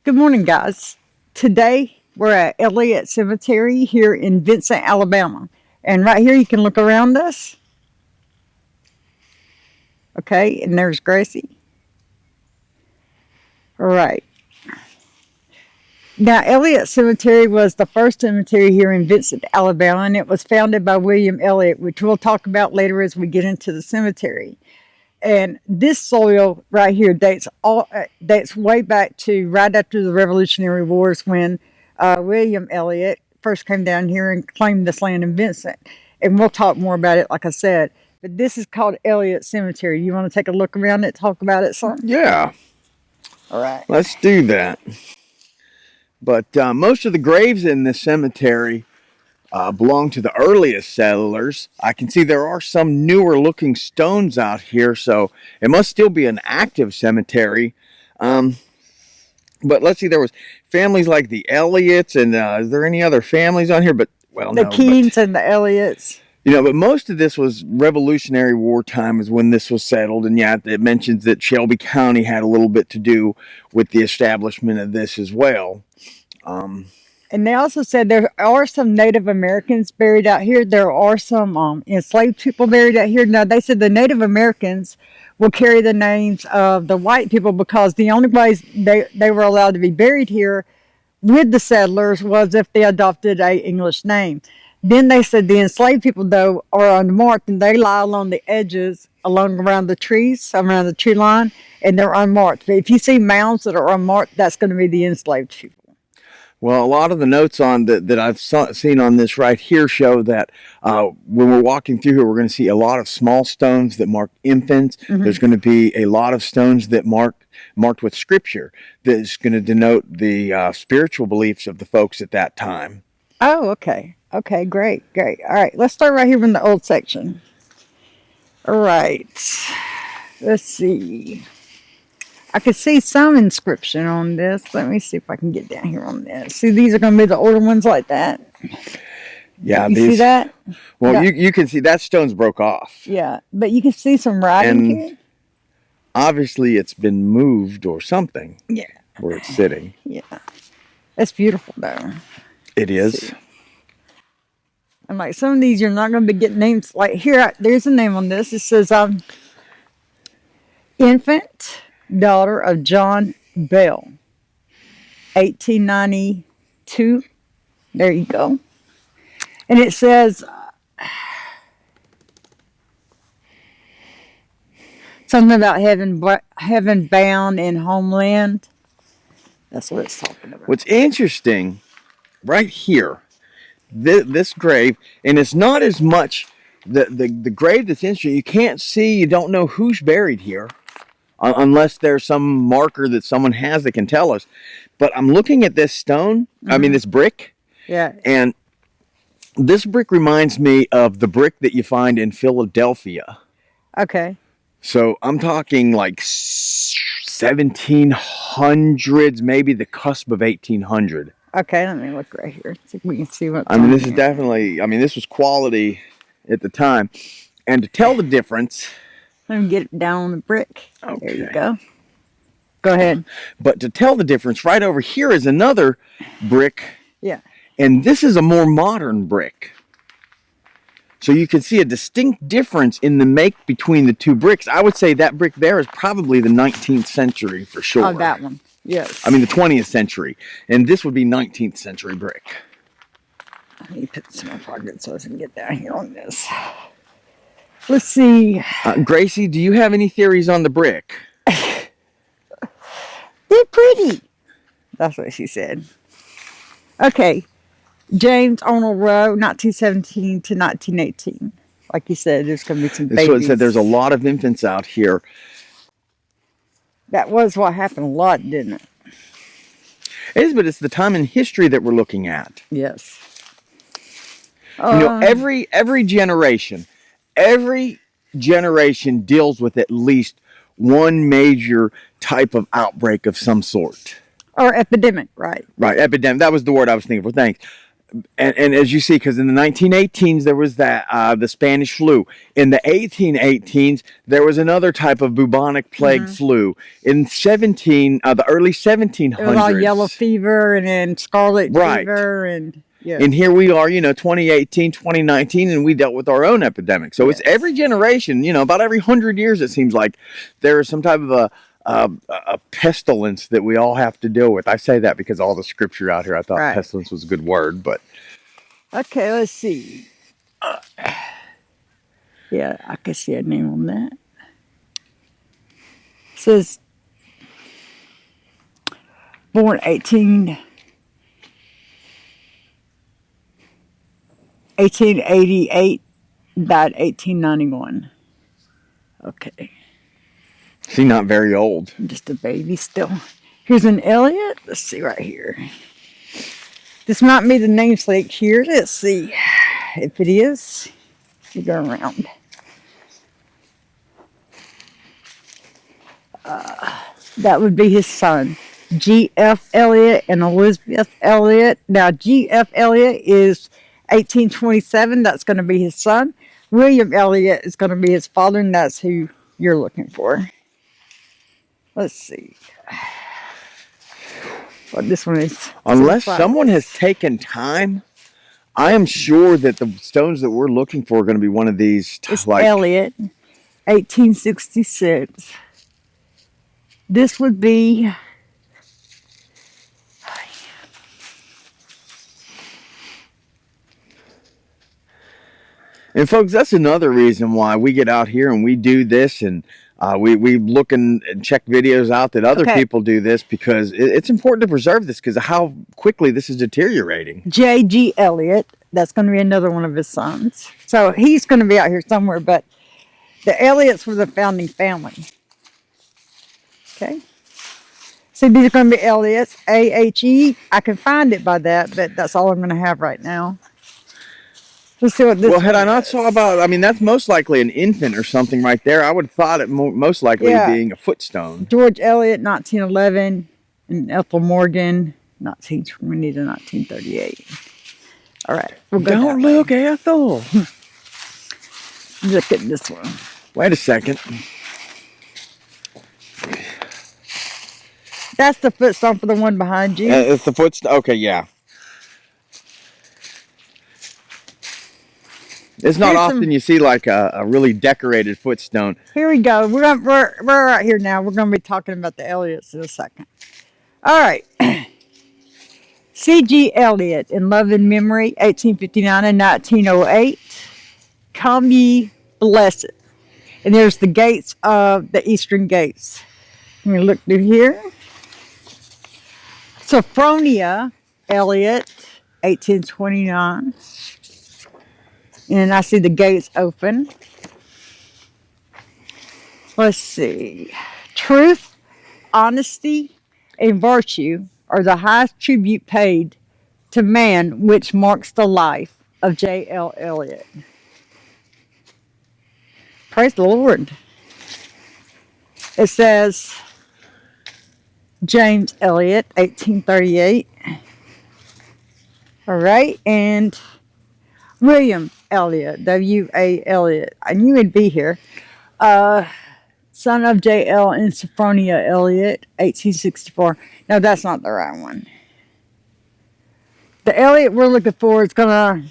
Good morning, guys. Today we're at Elliott Cemetery here in Vincent, Alabama. And right here you can look around us. Okay, and there's Gracie. All right. Now, Elliott Cemetery was the first cemetery here in Vincent, Alabama, and it was founded by William Elliott, which we'll talk about later as we get into the cemetery. And this soil right here dates way back to right after the Revolutionary Wars when William Elliott first came down here and claimed this land in Vincent. And we'll talk more about it, like I said. But this is called Elliott Cemetery. You want to take a look around it, talk about it some? Yeah, All right. let's do that. But most of the graves in this cemetery belong to the earliest settlers. I can see there are some newer looking stones out here, so it must still be an active cemetery. But let's see, there was families like the Elliots, and is there any other families on here? But The Keens and the Elliots. But most of this was Revolutionary War time is when this was settled. And yeah, it mentions that Shelby County had a little bit to do with the establishment of this as well. And they also said there are some Native Americans buried out here. There are some enslaved people buried out here. Now, they said the Native Americans will carry the names of the white people because the only ways they were allowed to be buried here with the settlers was if they adopted a English name. Then they said the enslaved people, though, are unmarked, and they lie along the edges, along around the trees, around the tree line, and they're unmarked. But if you see mounds that are unmarked, that's going to be the enslaved people. Well, a lot of the notes on that I've seen on this right here show that when we're walking through here, we're going to see a lot of small stones that mark infants. Mm-hmm. There's going to be a lot of stones that marked with scripture that is going to denote the spiritual beliefs of the folks at that time. Oh, okay. Okay, great. All right, let's start right here in the old section. All right. Let's see. I could see some inscription on this. Let me see if I can get down here on this. See, these are going to be the older ones like that. Yeah, you see that? Well, you can see that stone's broke off. Yeah, but you can see some writing here. Obviously, it's been moved or something. Yeah. Where it's sitting. Yeah. That's beautiful, though. It is. And like some of these, you're not going to be getting names. Like here, there's a name on this. It says, infant daughter of John Bell, 1892. There you go. And it says something about heaven bound in homeland. That's what it's talking about. What's interesting, right here, this grave, and it's not as much the grave that's interesting. You can't see, you don't know who's buried here, unless there's some marker that someone has that can tell us. But I'm looking at this stone, this brick. Yeah. And this brick reminds me of the brick that you find in Philadelphia. Okay. So I'm talking like 1700s, maybe the cusp of 1800. Okay, let me look right here. See if we can see what. This is definitely, this was quality at the time. And to tell the difference. Let me get it down on the brick. Okay. There you go. Go ahead. But to tell the difference, right over here is another brick. Yeah. And this is a more modern brick. So you can see a distinct difference in the make between the two bricks. I would say that brick there is probably the 19th century for sure. Oh, that one. Yes. The 20th century. And this would be 19th century brick. Let me put this in my pocket so I can get down here on this. Let's see. Gracie, do you have any theories on the brick? They're pretty. That's what she said. Okay. James Arnold Rowe, 1917 to 1918. Like you said, there's going to be some babies. So it said there's a lot of infants out here. That was what happened a lot, didn't it? It is, but it's the time in history that we're looking at. Yes. Every generation deals with at least one major type of outbreak of some sort. Or epidemic, right? Right, epidemic. That was the word I was thinking for. Thanks. and as you see, because in the 1918s there was that the Spanish flu. In the 1818s there was another type of bubonic plague flu. In the early It was all yellow 1700s. fever and then scarlet Right. fever and And here we are, 2018, 2019, and we dealt with our own epidemic. So it's every generation, about every 100 years, it seems like there is some type of a pestilence that we all have to deal with. I say that because all the scripture out here, I thought pestilence was a good word, but. Okay, let's see. Yeah, I can see a name on that. It says born 1888, died 1891. Okay. See, not very old. I'm just a baby still. Here's an Elliott. Let's see right here. This might be the namesake here. Let's see if it is. We go around. That would be his son, G.F. Elliott and Elizabeth Elliott. Now, G.F. Elliott is 1827. That's going to be his son. William Elliott is going to be his father, and that's who you're looking for. Let's see. What this one is. Unless someone has taken time, I am sure that the stones that we're looking for are going to be one of these. It's Elliott, 1866. This would be. And folks, that's another reason why we get out here and we do this, and we look and check videos out that other people do this, because it's important to preserve this because of how quickly this is deteriorating. J.G. Elliott, that's going to be another one of his sons. So he's going to be out here somewhere, but the Elliots were the founding family. Okay. So these are going to be Elliots, A-H-E. I can find it by that, but that's all I'm going to have right now. Let's see what this. Well, had I not saw about, that's most likely an infant or something right there. I would have thought it most likely being a footstone. George Elliott, 1911, and Ethel Morgan, 1920 to 1938. All right. We'll go Don't look, Ethel. Look at this one. Wait a second. That's the footstone for the one behind you. It's the footstone. Okay, yeah. It's not often you see like a really decorated footstone. Here we go. We're right here now. We're going to be talking about the Elliots in a second. All right. C.G. Elliott, In Love and Memory, 1859 and 1908. Come ye blessed. And there's the gates of the eastern gates. Let me look through here. Sophronia Elliott, 1829. And I see the gates open. Let's see. Truth, honesty, and virtue are the highest tribute paid to man, which marks the life of J.L. Elliott. Praise the Lord. It says James Elliott, 1838. All right, and William Elliott, W.A. Elliott. I knew he'd be here. Son of J.L. and Sophronia Elliott, 1864. No, that's not the right one. The Elliott we're looking for is gonna.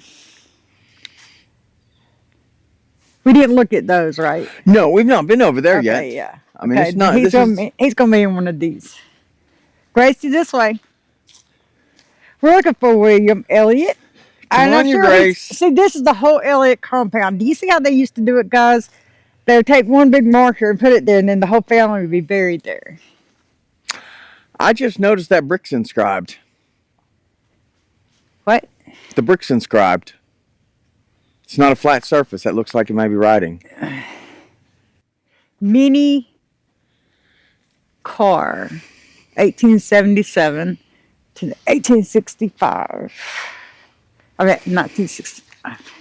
We didn't look at those, right? No, we've not been over there yet. Yeah. It's not. He's gonna be in one of these. Gracie, this way. We're looking for William Elliott. Come on, your Grace. See, this is the whole Elliott compound. Do you see how they used to do it, guys? They would take one big marker and put it there, and then the whole family would be buried there. I just noticed that brick's inscribed. What? The brick's inscribed. It's not a flat surface. That looks like it may be writing. Mini car, 1877 to 1865. I mean, 1965.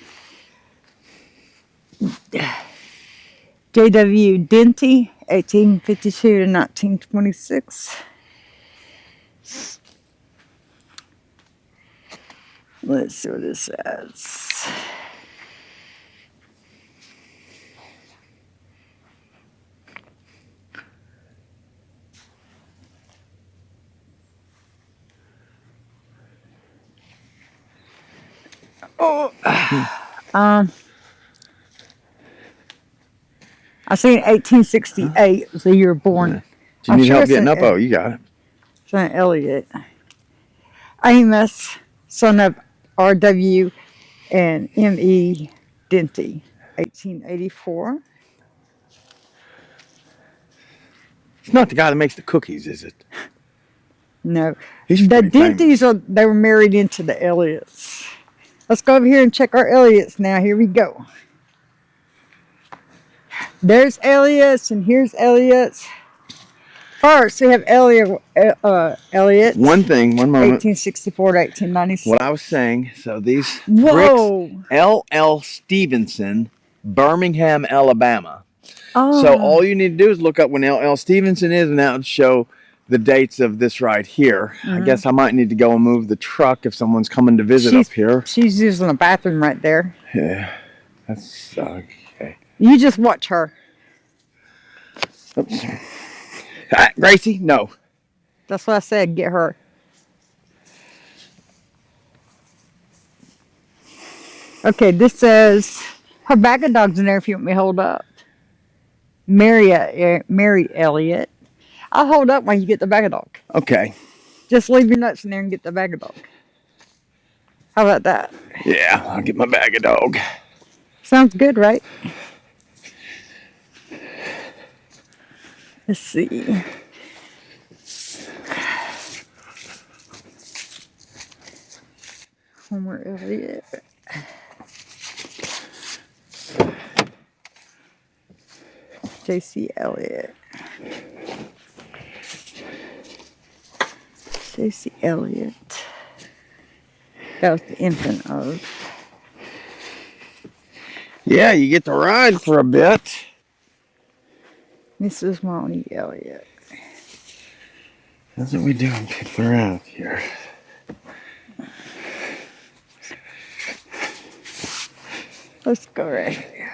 J.W. Denty, 1852 to 1926. Let's see what this says. Oh, I seen 1868 was the year born. Do you need help getting up? Oh, you got it. Son Elliott. Amos, son of R.W. and M.E. Denty, 1884. It's not the guy that makes the cookies, is it? No. He's The pretty famous. Dentys, they were married into the Elliots. Let's go over here and check our Elliots now. Here we go. There's Elliott's and here's Elliott's. First, we have Elliott. One moment. 1864 to 1896. What I was saying, so these Whoa. bricks, L.L. Stevenson, Birmingham, Alabama. Oh. So all you need to do is look up when L.L. Stevenson is, and that would show the dates of this right here. I guess I might need to go and move the truck if someone's coming to visit up here. She's using a bathroom right there. Yeah, that's okay. You just watch her. Oops. Gracie, no. That's what I said. Get her. Okay, this says her bag of dogs in there if you want me to hold up. Mary Elliott. I'll hold up while you get the bag of dog. Okay. Just leave your nuts in there and get the bag of dog. How about that? Yeah, I'll get my bag of dog. Sounds good, right? Let's see. Homer Elliott. J.C. Elliott. J.C. Elliott. That was the infant of. Yeah, you get to ride for a bit. Mrs. Monty Elliott. That's what we do when people are out here. Let's go right here.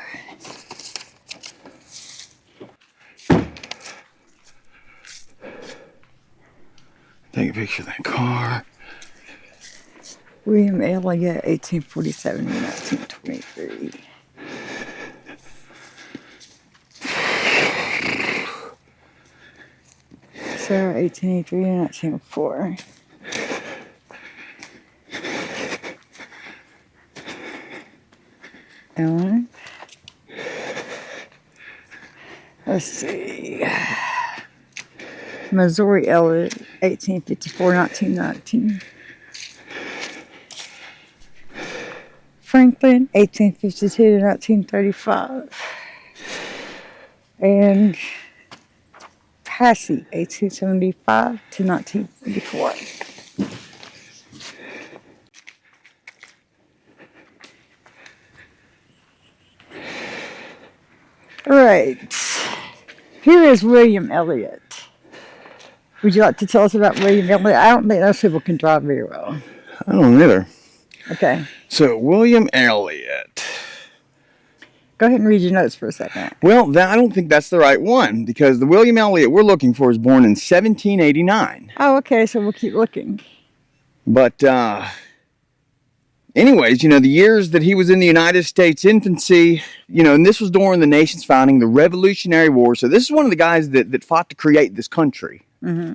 Take a picture of that car. William Elliott, 1847 to 1923. Sarah, 1883 to 1904. Ellen. Let's see. Missouri Elliott, 1854 1919. Franklin, 1852 to 1935. And Passy, 1875 to 1984. All right. Here is William Elliott. Would you like to tell us about William Elliott? I don't think those people can drive very well. I don't either. Okay. So, William Elliott. Go ahead and read your notes for a second. Well, I don't think that's the right one, because the William Elliott we're looking for is born in 1789. Oh, okay, so we'll keep looking. But, anyways, the years that he was in the United States infancy, and this was during the nation's founding, the Revolutionary War. So this is one of the guys that fought to create this country. Mm-hmm.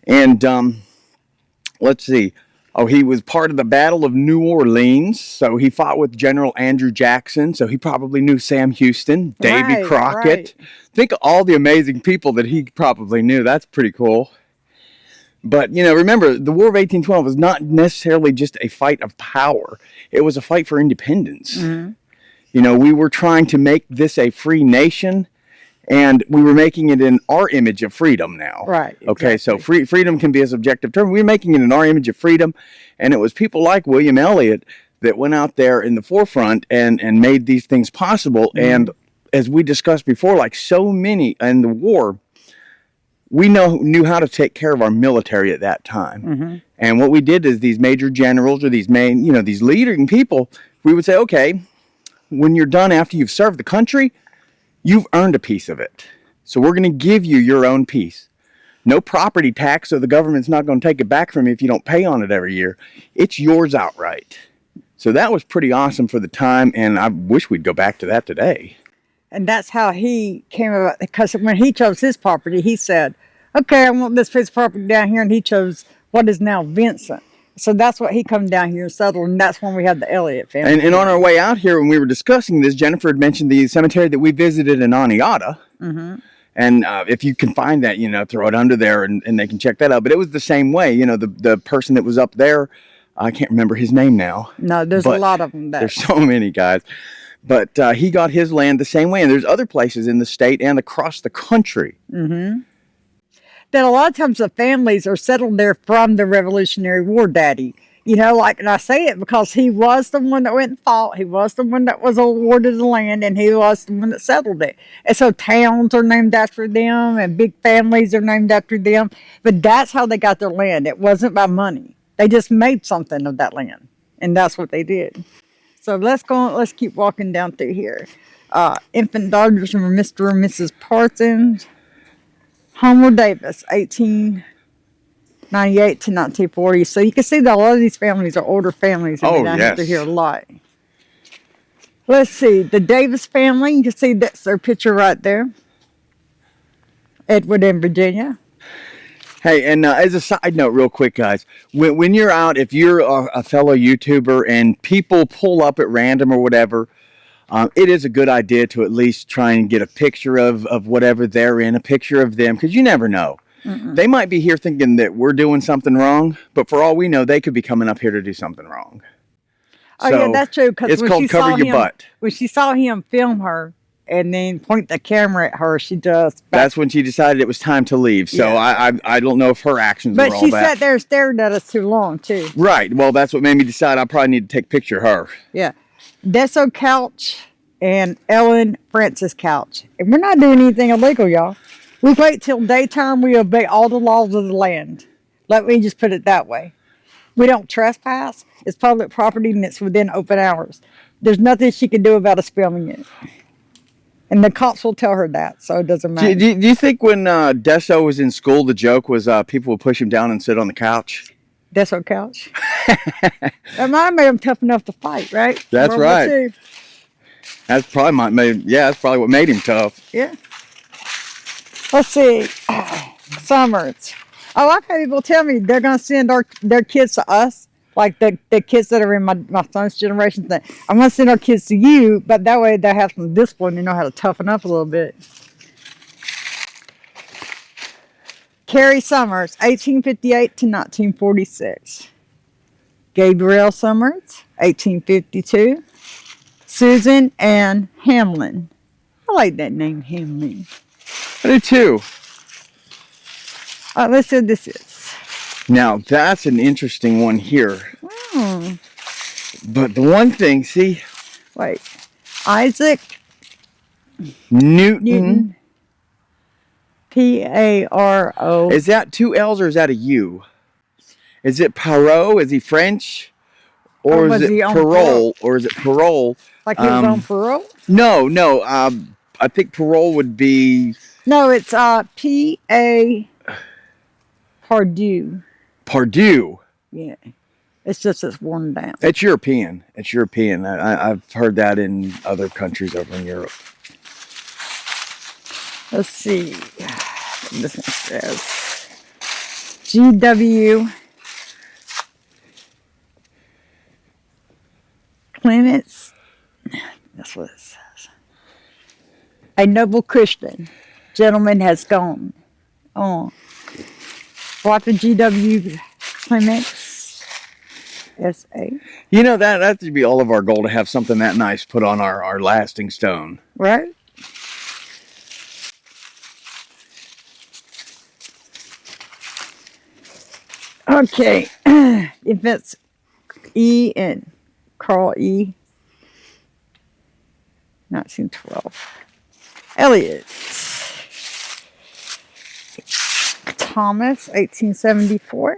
And, let's see. Oh, he was part of the Battle of New Orleans. So he fought with General Andrew Jackson. So he probably knew Sam Houston, Davy Crockett. Right. Think of all the amazing people that he probably knew. That's pretty cool. But, remember, the War of 1812 was not necessarily just a fight of power. It was a fight for independence. Mm-hmm. We were trying to make this a free nation, and we were making it in our image of freedom now. Right. Exactly. Okay, so freedom can be a subjective term. We were making it in our image of freedom, and it was people like William Elliott that went out there in the forefront and made these things possible. Mm-hmm. And as we discussed before, like so many in the war, we knew how to take care of our military at that time. Mm-hmm. And what we did is these major generals or these main, these leading people, we would say, okay, when you're done after you've served the country, you've earned a piece of it. So we're going to give you your own piece. No property tax, so the government's not going to take it back from you if you don't pay on it every year. It's yours outright. So that was pretty awesome for the time, and I wish we'd go back to that today. And that's how he came about, because when he chose his property, he said, okay, I want this piece of property down here, and he chose what is now Vincent. So that's what he come down here and settled, and that's when we had the Elliott family. And on our way out here, when we were discussing this, Jennifer had mentioned the cemetery that we visited in Aniata. Mm-hmm. And if you can find that, throw it under there and they can check that out. But it was the same way. The person that was up there, I can't remember his name now. No, there's a lot of them there. There's so many guys. But he got his land the same way. And there's other places in the state and across the country. Mm-hmm. That a lot of times the families are settled there from the Revolutionary War daddy. And I say it because he was the one that went and fought. He was the one that was awarded the land, and he was the one that settled it. And so towns are named after them, and big families are named after them. But that's how they got their land. It wasn't by money. They just made something of that land, and that's what they did. So let's keep walking down through here. Infant daughters from Mr. and Mrs. Parsons. Homer Davis, 1898 to 1940. So you can see that a lot of these families are older families. And I have to hear a lot. Let's see. The Davis family, you can see that's their picture right there. Edward in Virginia. Hey, and as a side note, real quick, guys, when you're out, if you're a fellow YouTuber and people pull up at random or whatever, it is a good idea to at least try and get a picture of whatever they're in, a picture of them, because you never know. Mm-mm. They might be here thinking that we're doing something wrong, but for all we know, they could be coming up here to do something wrong. Oh, yeah, that's true. It's called cover your butt. When she saw him film her and then point the camera at her, she just... That's when she decided it was time to leave. So yeah. I don't know if her actions were all that. But she sat there staring at us too long, too. Right. Well, that's what made me decide I probably need to take a picture of her. Yeah. Deso Couch and Ellen Francis Couch. And we're not doing anything illegal, y'all. We wait till daytime. We obey all the laws of the land. Let me just put it that way. We don't trespass. It's public property and it's within open hours. There's nothing she can do about us filming it. And the cops will tell her that, so it doesn't matter. Do you think when Deso was in school, the joke was people would push him down and sit on the couch? Deso Couch? That might have made him tough enough to fight, right? That's right. That's probably what made him tough. Yeah. Let's see. Summers. Oh, I've had people tell me they're going to send their kids to us. Like the kids that are in my son's generation. I'm going to send our kids to you, but that way they have some discipline. They know how to toughen up a little bit. Carrie Summers, 1858 to 1946. Gabriel Summers, 1852. Susan Ann Hamlin. I like that name, Hamlin. I do too. Let's see what this is. Now, that's an interesting one here. Oh. But the one thing, see? Wait. Isaac Newton. P-A-R-O. Is that two L's or is that a U? Is it Parole? Is he French? Or is it parole? Or is it parole? Like he was on parole? No. I think parole would be... No, it's P-A... Pardue. Pardue. Yeah. It's worn down. It's European. I've heard that in other countries over in Europe. Let's see. This one says G.W. Clements. That's what it says. A noble Christian gentleman has gone on. Dr. G.W. Clements, S.A. That should be all of our goal, to have something that nice put on our lasting stone. Right? Okay. If it's E and Carl E. 1912. Elliott. Thomas, 1874.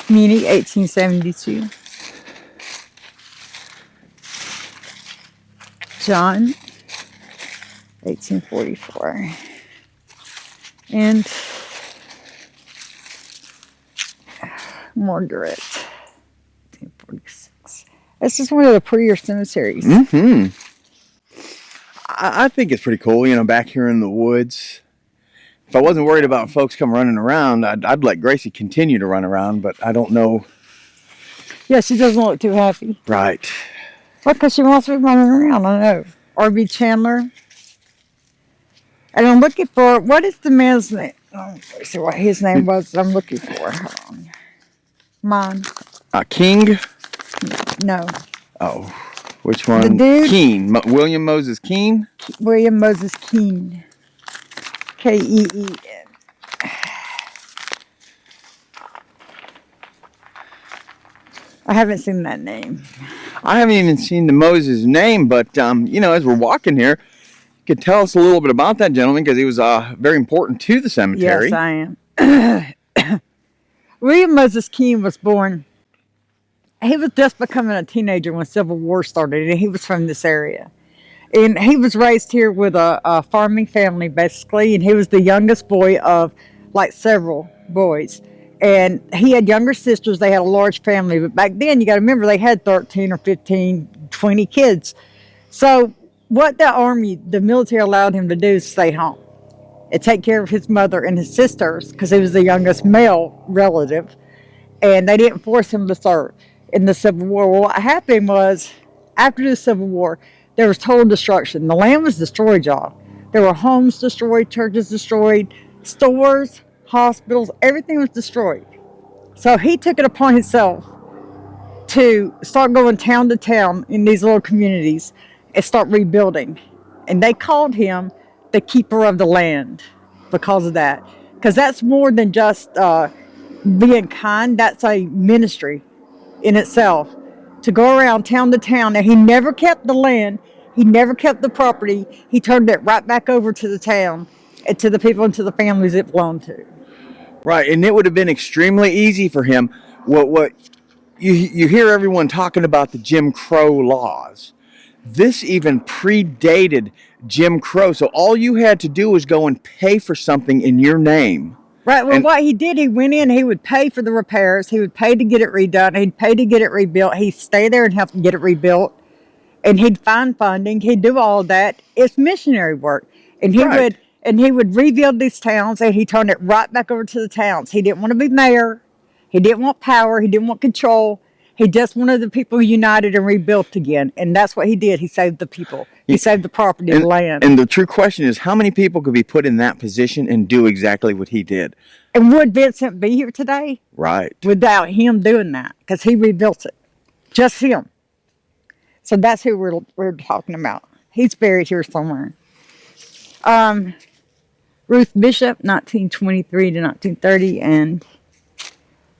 Muni, 1872. John, 1844. And Margaret, 1846. This is one of the prettier cemeteries. Mm-hmm. I think it's pretty cool, back here in the woods. If I wasn't worried about folks come running around, I'd let Gracie continue to run around, but I don't know. Yeah, she doesn't look too happy. Right. Well, because she wants to be running around, I know. R.B. Chandler. And I'm looking for, what is the man's name? Oh, let's see what his name was I'm looking for. Hold on. Mine. King? No. Oh, which one? The dude? Keene. William Moses Keene? William Moses Keene. K-E-E-N. I haven't seen that name. I haven't even seen the Moses name, but, as we're walking here, you could tell us a little bit about that gentleman because he was very important to the cemetery. Yes, I am. William Moses Keene was born. He was just becoming a teenager when Civil War started, and he was from this area. And he was raised here with a farming family, basically, and he was the youngest boy of, several boys. And he had younger sisters. They had a large family, but back then, you got to remember, they had 13 or 15, 20 kids. So what the military allowed him to do is stay home and take care of his mother and his sisters because he was the youngest male relative, and they didn't force him to serve in the Civil War. Well, what happened was, after the Civil War, there was total destruction. The land was destroyed, y'all. There were homes destroyed, churches destroyed, stores, hospitals, everything was destroyed. So he took it upon himself to start going town to town in these little communities and start rebuilding. And they called him the keeper of the land because of that. Because that's more than just being kind. That's a ministry in itself. To go around town to town. And he never kept the land. He never kept the property. He turned it right back over to the town and to the people and to the families it belonged to. Right, and it would have been extremely easy for him. What you hear everyone talking about the Jim Crow laws. This even predated Jim Crow, so all you had to do was go and pay for something in your name. Right, well, what he did, he went in, he would pay for the repairs, he would pay to get it redone, he'd pay to get it rebuilt, he'd stay there and help get it rebuilt, and he'd find funding, he'd do all that. It's missionary work. And he would rebuild these towns, and he turned it right back over to the towns. He didn't want to be mayor. He didn't want power. He didn't want control. He just wanted the people united and rebuilt again. And that's what he did. He saved the people. He saved the property, the land. And the true question is, how many people could be put in that position and do exactly what he did? And would Vincent be here today? Right. Without him doing that, because he rebuilt it. Just him. So that's who we're talking about. He's buried here somewhere. Ruth Bishop, 1923 to 1930, and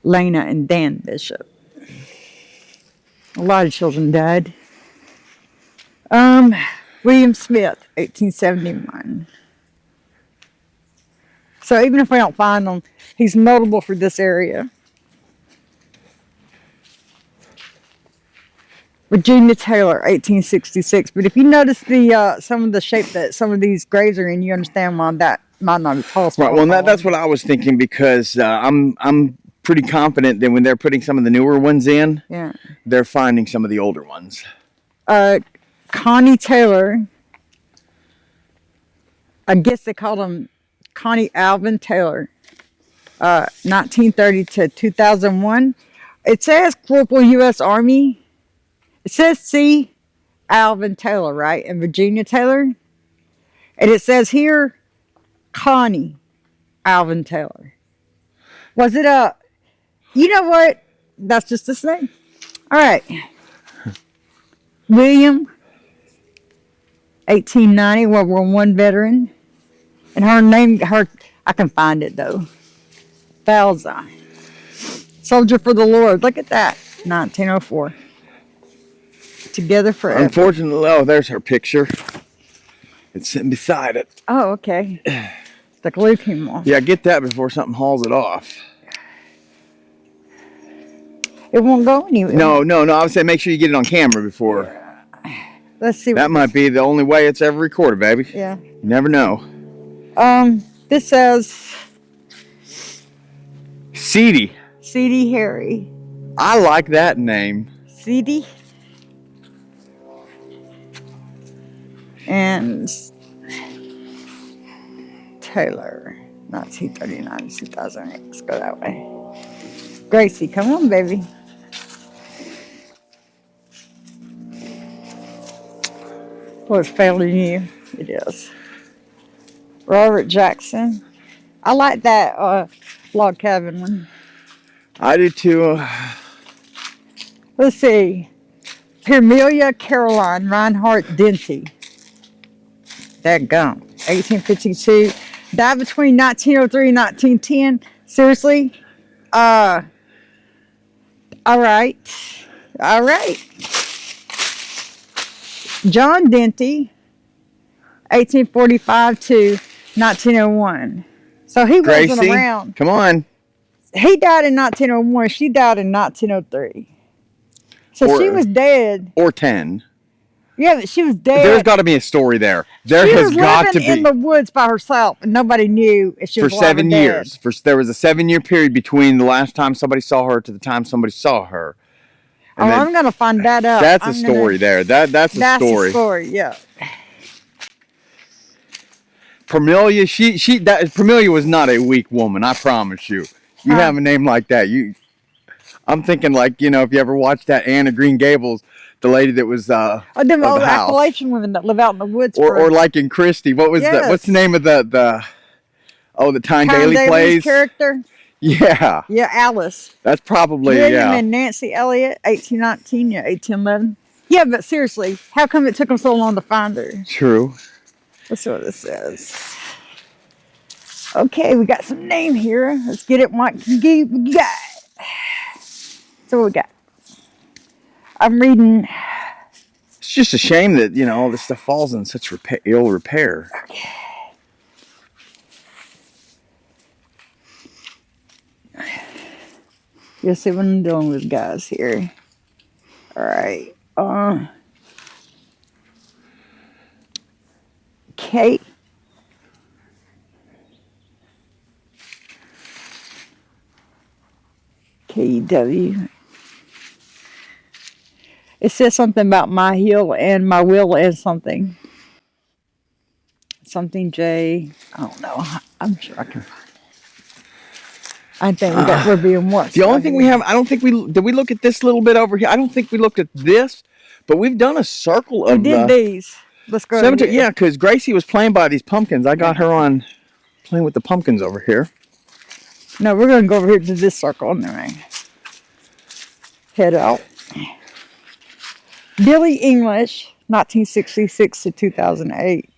Lena and Dan Bishop. A lot of children died. William Smith, 1871. So even if we don't find him, he's notable for this area. Virginia Taylor, 1866. But if you notice some of the shape that some of these graves are in, you understand why that might not be possible. Right. Well, that's what I was thinking, because I'm pretty confident that when they're putting some of the newer ones in, they're finding some of the older ones. Connie Taylor, I guess they called him Connie Alvin Taylor, 1930 to 2001. It says Corporal U.S. Army. It says C. Alvin Taylor, right? And Virginia Taylor. And it says here, Connie Alvin Taylor. Was it you know what? That's just the same. All right. William, 1890, World War I veteran. And I can find it though. Falza. Soldier for the Lord. Look at that. 1904. Together forever. Unfortunately, there's her picture. It's sitting beside it. Oh, okay. The glue came off. Yeah, get that before something hauls it off. It won't go anywhere. No. I would say make sure you get it on camera before. Yeah. Let's see. That might be the only way it's ever recorded, baby. Yeah. You never know. This says Seedy. C.D. Harry. I like that name. C.D. And Taylor, 1939 to 2008. Let's go that way. Gracie, come on, baby. Well, it's failing you. It is. Robert Jackson. I like that log cabin one. I do too. Let's see. Permelia Caroline Reinhardt Denty. That gum. 1852. Died between 1903 and 1910. Seriously? All right. John Denty, 1845 to 1901. So he wasn't Gracie, around. come on. He died in 1901. She died in 1903. So she was dead. Or 10. Yeah, but she was dead. There's got to be a story there. There She has was got to living be. in the woods by herself, and nobody knew if she For was alive or 7 dead. years. There was a 7-year period between the last time somebody saw her to the time somebody saw her. And then, I'm gonna find that out. That's a story there. That's a story. That's a story. Yeah. Permelia, Permelia was not a weak woman. I promise you. You have a name like that. I'm thinking like, if you ever watched that Anne of Green Gables, the lady that was Them of old the house. Appalachian women that live out in the woods. Or like in Christie, what's the name of the Tyne Daly plays? Character. Yeah. Yeah, Alice. That's probably William and Nancy Elliott, 1819, 1811. Yeah, but seriously, how come it took them so long to find her? True. Let's see what it says. Okay, we got some name here. Let's get it. What we got? So what we got? I'm reading. It's just a shame that, all this stuff falls in such ill repair. Okay. You'll see what I'm doing with guys here. All right. Kate. KW. It says something about my heel and my will and something. Something J. I don't know. I'm sure I can find it. I think we're being watched. The only thing we have, I don't think did we look at this little bit over here? I don't think we looked at this, but we've done a circle of we did these. Let's go. Cemetery. Yeah, because Gracie was playing by these pumpkins. I got her on playing with the pumpkins over here. No, we're going to go over here to this circle and then head out. Billy English, 1966 to 2008.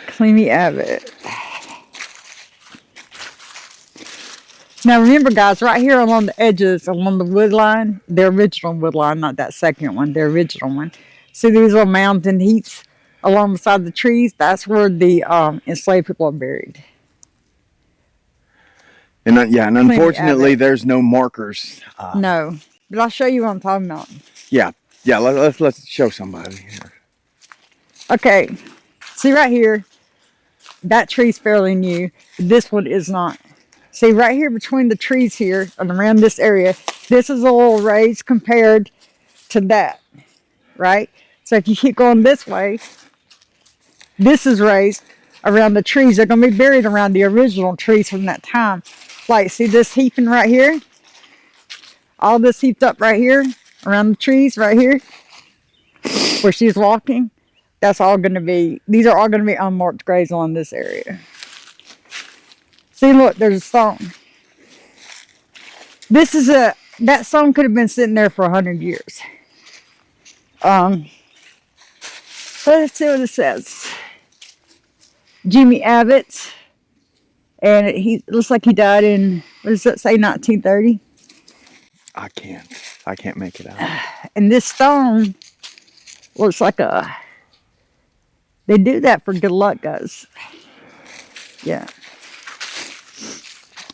Cleamy Abbott. Now remember, guys, right here along the edges, along the wood line, the original wood line, not that second one, the original one. See these little mounds and heaps along the side of the trees? That's where the enslaved people are buried. And unfortunately, there's no markers. No, but I'll show you what I'm talking about. Yeah. Let's show somebody here. Okay, see right here, that tree's fairly new. This one is not. See right here between the trees here and around this area, this is a little raised compared to that, right? So if you keep going this way, this is raised around the trees. They're going to be buried around the original trees from that time. Like, see this heaping right here? All this heaped up right here around the trees right here where she's walking. That's all going to be, these are all going to be unmarked graves along this area. See, look, there's a stone. That stone could have been sitting there for 100 years. Let's see what it says. Jimmy Abbott. And he looks like he died in, what does that say, 1930? I can't make it out. And this stone Looks like they do that for good luck, guys. Yeah.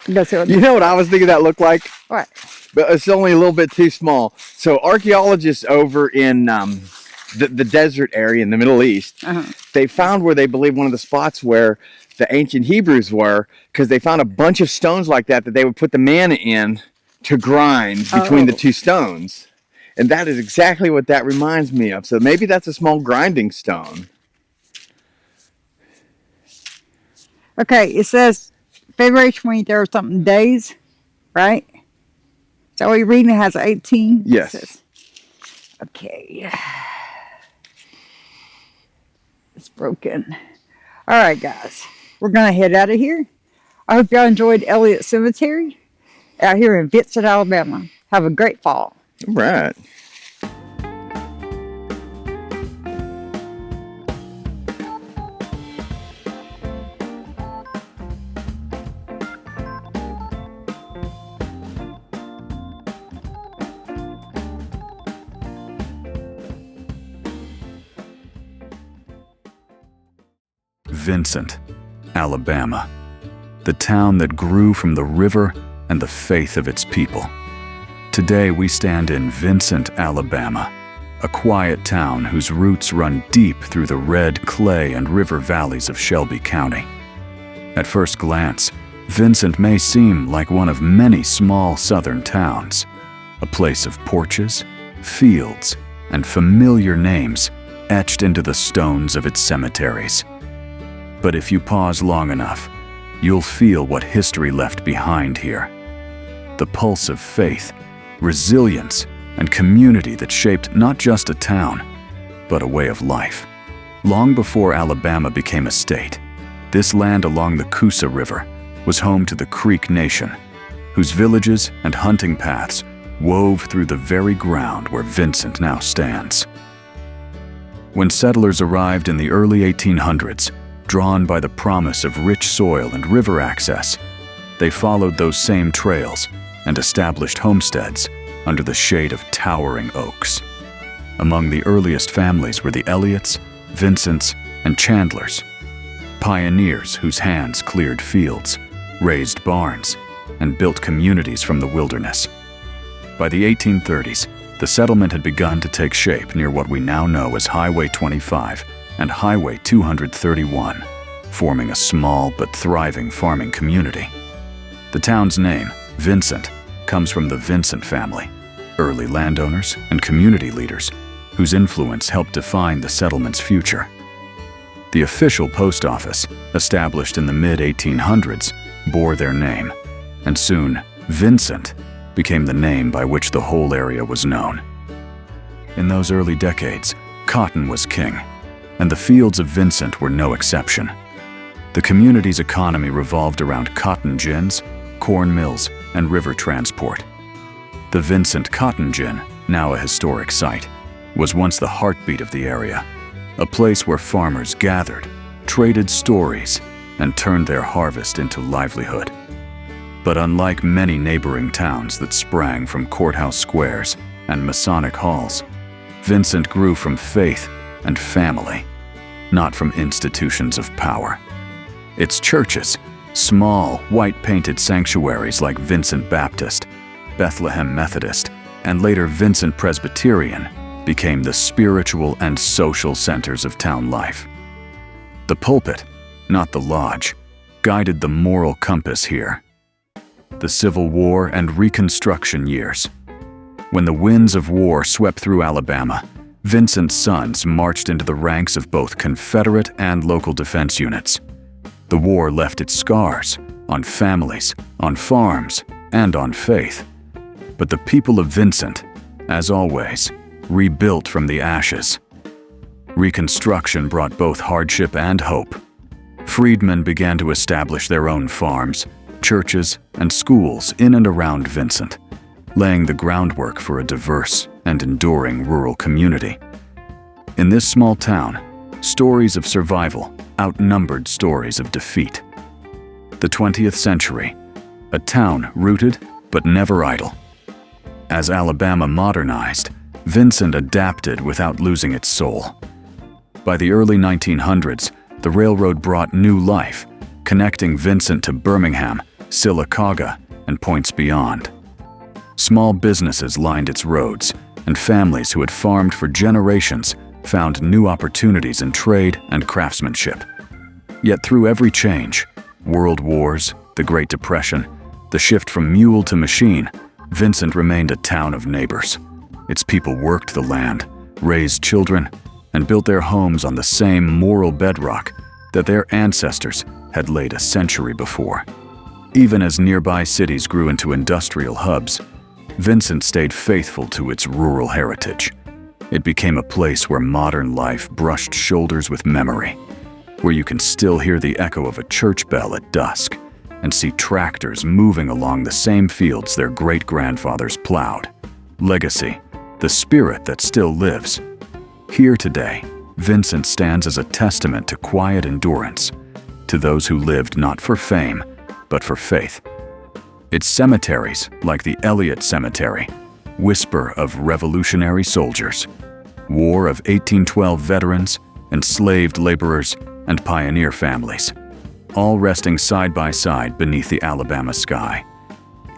You know what I was thinking that looked like? What? But it's only a little bit too small. So archaeologists over in the desert area in the Middle East, they found where they believe one of the spots where the ancient Hebrews were, because they found a bunch of stones like that they would put the manna in to grind between the two stones. And that is exactly what that reminds me of. So maybe that's a small grinding stone. Okay, it says February 23rd or something days, right? So we reading it has 18? Yes. It says, okay. It's broken. All right, guys. We're going to head out of here. I hope y'all enjoyed Elliott Cemetery out here in Vincent, Alabama. Have a great fall. All right. Vincent, Alabama, the town that grew from the river and the faith of its people. Today we stand in Vincent, Alabama, a quiet town whose roots run deep through the red clay and river valleys of Shelby County. At first glance, Vincent may seem like one of many small southern towns, a place of porches, fields, and familiar names etched into the stones of its cemeteries. But if you pause long enough, you'll feel what history left behind here. The pulse of faith, resilience, and community that shaped not just a town, but a way of life. Long before Alabama became a state, this land along the Coosa River was home to the Creek Nation, whose villages and hunting paths wove through the very ground where Vincent now stands. When settlers arrived in the early 1800s, drawn by the promise of rich soil and river access, they followed those same trails and established homesteads under the shade of towering oaks. Among the earliest families were the Elliots, Vincents, and Chandlers, pioneers whose hands cleared fields, raised barns, and built communities from the wilderness. By the 1830s, the settlement had begun to take shape near what we now know as Highway 25 and Highway 231, forming a small but thriving farming community. The town's name, Vincent, comes from the Vincent family, early landowners and community leaders whose influence helped define the settlement's future. The official post office, established in the mid-1800s, bore their name, and soon Vincent became the name by which the whole area was known. In those early decades, cotton was king, and the fields of Vincent were no exception. The community's economy revolved around cotton gins, corn mills, and river transport. The Vincent Cotton Gin, now a historic site, was once the heartbeat of the area, a place where farmers gathered, traded stories, and turned their harvest into livelihood. But unlike many neighboring towns that sprang from courthouse squares and Masonic halls, Vincent grew from faith and family, not from institutions of power. Its churches, small, white-painted sanctuaries like Vincent Baptist, Bethlehem Methodist, and later Vincent Presbyterian, became the spiritual and social centers of town life. The pulpit, not the lodge, guided the moral compass here. The Civil War and Reconstruction years. When the winds of war swept through Alabama, Vincent's sons marched into the ranks of both Confederate and local defense units. The war left its scars on families, on farms, and on faith. But the people of Vincent, as always, rebuilt from the ashes. Reconstruction brought both hardship and hope. Freedmen began to establish their own farms, churches, and schools in and around Vincent, laying the groundwork for a diverse and enduring rural community. In this small town, stories of survival outnumbered stories of defeat. The 20th century, a town rooted but never idle. As Alabama modernized, Vincent adapted without losing its soul. By the early 1900s, the railroad brought new life, connecting Vincent to Birmingham, Sylacauga, and points beyond. Small businesses lined its roads, and families who had farmed for generations found new opportunities in trade and craftsmanship. Yet through every change, world wars, the Great Depression, the shift from mule to machine, Vincent remained a town of neighbors. Its people worked the land, raised children, and built their homes on the same moral bedrock that their ancestors had laid a century before. Even as nearby cities grew into industrial hubs, Vincent stayed faithful to its rural heritage. It became a place where modern life brushed shoulders with memory, where you can still hear the echo of a church bell at dusk and see tractors moving along the same fields their great-grandfathers plowed. Legacy, the spirit that still lives. Here today, Vincent stands as a testament to quiet endurance, to those who lived not for fame, but for faith. Its cemeteries, like the Elliott Cemetery, whisper of revolutionary soldiers, War of 1812 veterans, enslaved laborers, and pioneer families, all resting side by side beneath the Alabama sky.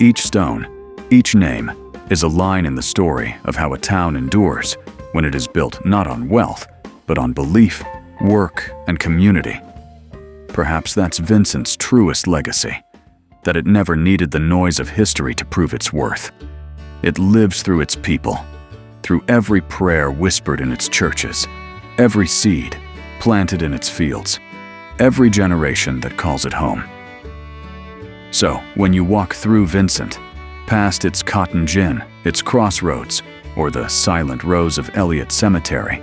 Each stone, each name, is a line in the story of how a town endures when it is built not on wealth, but on belief, work, and community. Perhaps that's Vincent's truest legacy, that it never needed the noise of history to prove its worth. It lives through its people, through every prayer whispered in its churches, every seed planted in its fields, every generation that calls it home. So, when you walk through Vincent, past its cotton gin, its crossroads, or the silent rows of Elliott Cemetery,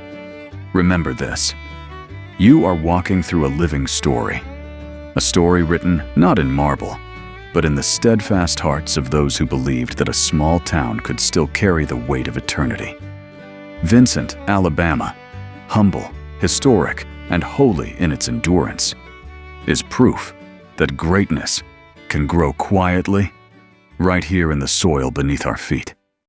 remember this: you are walking through a living story, a story written not in marble, but in the steadfast hearts of those who believed that a small town could still carry the weight of eternity. Vincent, Alabama, humble, historic, and holy in its endurance, is proof that greatness can grow quietly right here in the soil beneath our feet.